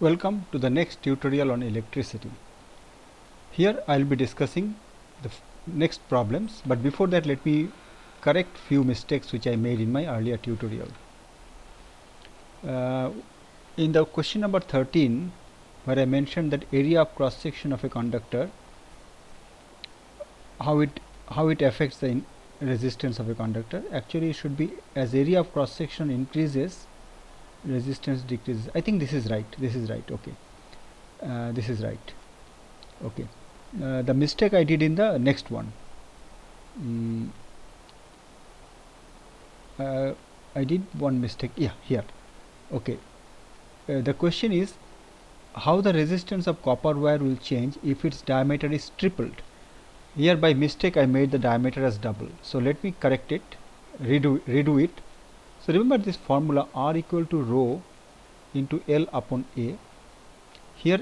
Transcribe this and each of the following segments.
Welcome to the next tutorial on electricity. Here I will be discussing the next problems, but before that let me correct few mistakes which I made in my earlier tutorial. In the question number 13, where I mentioned that area of cross section of a conductor, how it affects the resistance of a conductor, actually it should be as area of cross section increases, resistance decreases. I think this is right. Okay. This is right. Okay. The mistake I did in the next one. I did one mistake. Yeah, here. Okay. The question is how the resistance of copper wire will change if its diameter is tripled. Here by mistake I made the diameter as double. So let me correct it, redo it. So remember this formula R equal to rho into L upon A. Here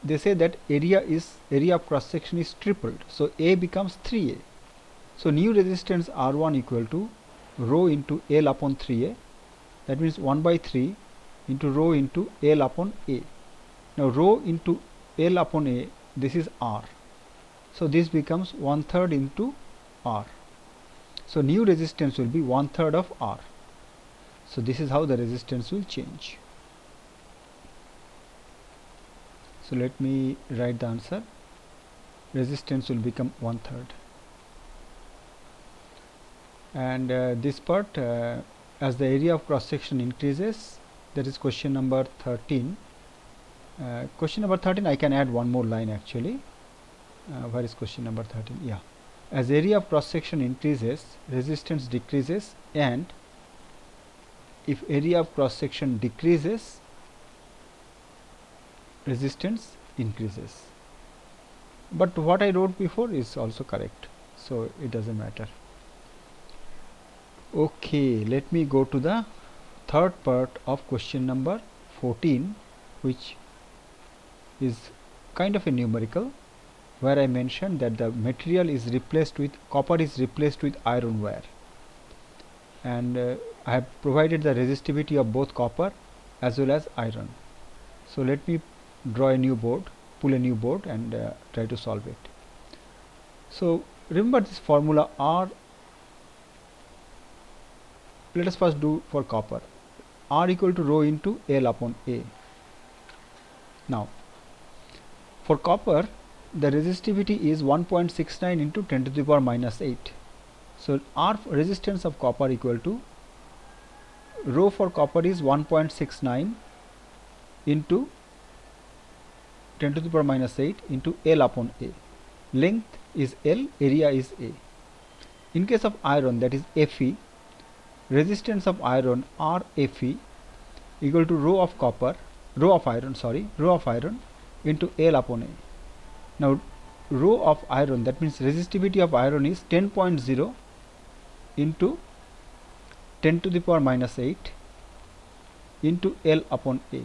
they say that area of cross section is tripled. So A becomes 3A. So new resistance R1 equal to rho into L upon 3A. That means 1 by 3 into rho into L upon A. Now rho into L upon A, this is R. So this becomes 1/3 into R. So new resistance will be 1/3 of R. So this is how the resistance will change. So let me write the answer. Resistance will become 1/3. And this part, as the area of cross section increases, that is question number 13. Question number 13 I can add one more line actually. Where is question number 13? Yeah. As area of cross section increases, resistance decreases, and if area of cross section decreases, resistance increases. But what I wrote before is also correct, so it doesn't matter. Okay, let me go to the third part of question number 14, which is kind of a numerical, where I mentioned that the material is replaced with copper is replaced with iron wire, and I have provided the resistivity of both copper as well as iron. So let me draw a new board, pull a new board, and try to solve it. So remember this formula R. Let us first do for copper. R equal to rho into L upon A. Now for copper, the resistivity is 1.69 into 10 to the power minus 8. So R resistance of copper equal to rho for copper is 1.69 into 10 to the power minus 8 into L upon A. Length is L, area is A. In case of iron, that is Fe, resistance of iron Rfe equal to rho of iron into L upon A. Now rho of iron, that means resistivity of iron, is 10.0 into 10 to the power minus 8 into L upon A.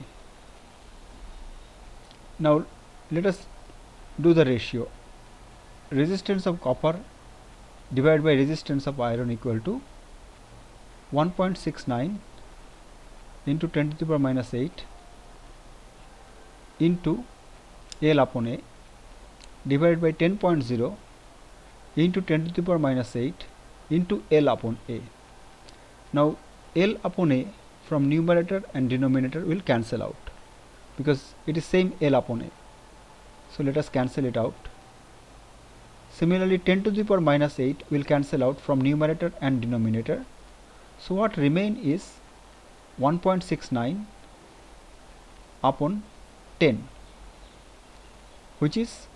Now let us do the ratio. Resistance of copper divided by resistance of iron equal to 1.69 into 10 to the power minus 8 into L upon A divided by 10.0 into 10 to the power minus 8 into L upon A. Now L upon A from numerator and denominator will cancel out because it is same L upon A. So let us cancel it out. Similarly 10 to the power minus 8 will cancel out from numerator and denominator. So what remain is 1.69 upon 10, which is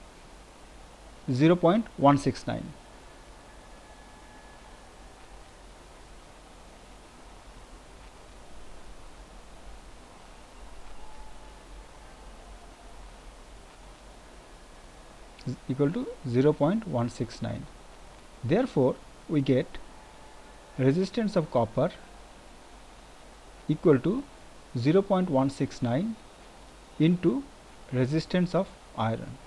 0.169. Equal to 0.169. Therefore we get resistance of copper equal to 0.169 into resistance of iron.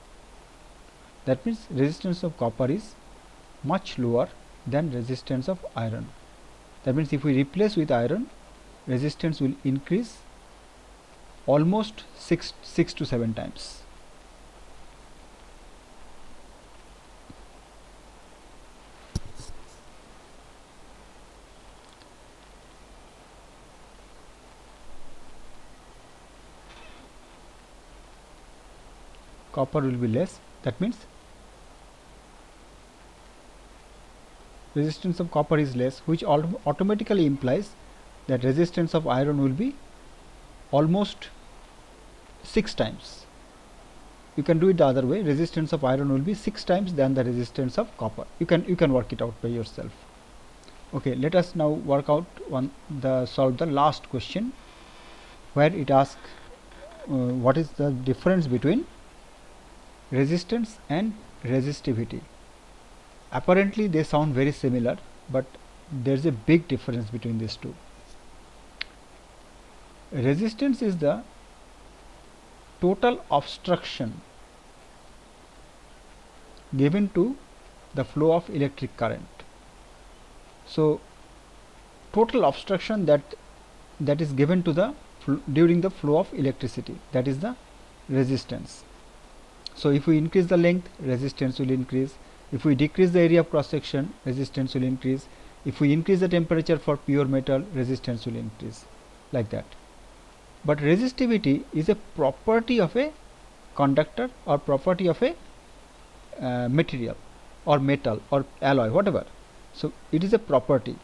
That means resistance of copper is much lower than resistance of iron. That means if we replace with iron, resistance will increase almost 6 to 7 times. Copper will be less, that means resistance of copper is less, which automatically implies that resistance of iron will be almost 6 times. You can do it the other way, resistance of iron will be 6 times than the resistance of copper. You can work it out by yourself. Okay, let us now work out solve the last question, where it asks what is the difference between resistance and resistivity. Apparently they sound very similar, but there is a big difference between these two. Resistance is the total obstruction given to the flow of electric current. So total obstruction that is given to the during the flow of electricity, that is the resistance. So if we increase the length, resistance will increase. If we decrease the area of cross section, resistance will increase. If we increase the temperature for pure metal, resistance will increase, like that. But resistivity is a property of a conductor or property of a material or metal or alloy, whatever. So it is a property.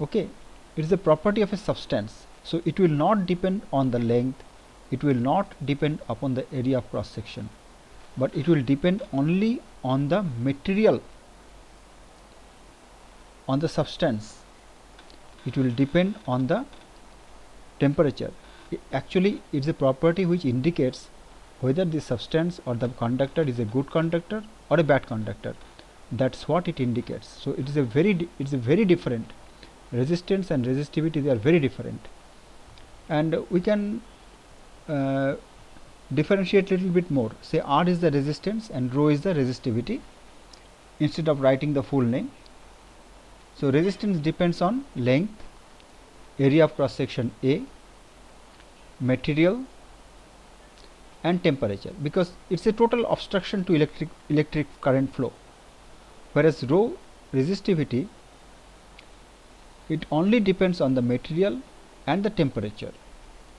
Okay, it is a property of a substance. So it will not depend on the length, it will not depend upon the area of cross section, but it will depend only on the material, on the substance. It will depend on the temperature. Actually, it is a property which indicates whether the substance or the conductor is a good conductor or a bad conductor. That's what it indicates. So it is a very different. Resistance and resistivity, they are very different, and we can differentiate little bit more. Say R is the resistance and rho is the resistivity, instead of writing the full name. So resistance depends on length, area of cross section A, material, and temperature, because it's a total obstruction to electric current flow. Whereas rho, resistivity, it only depends on the material and the temperature.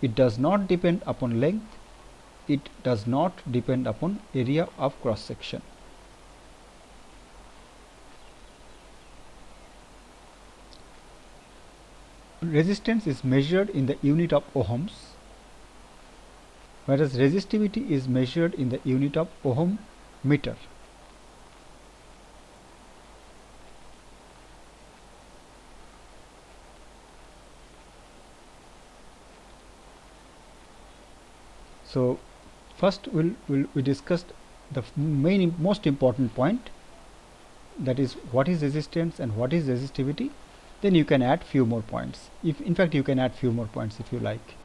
It does not depend upon length, it does not depend upon area of cross section. Resistance is measured in the unit of ohms, whereas resistivity is measured in the unit of ohm meter. So first we discussed the most important point, that is what is resistance and what is resistivity. Then you can add few more points. In fact you can add few more points if you like.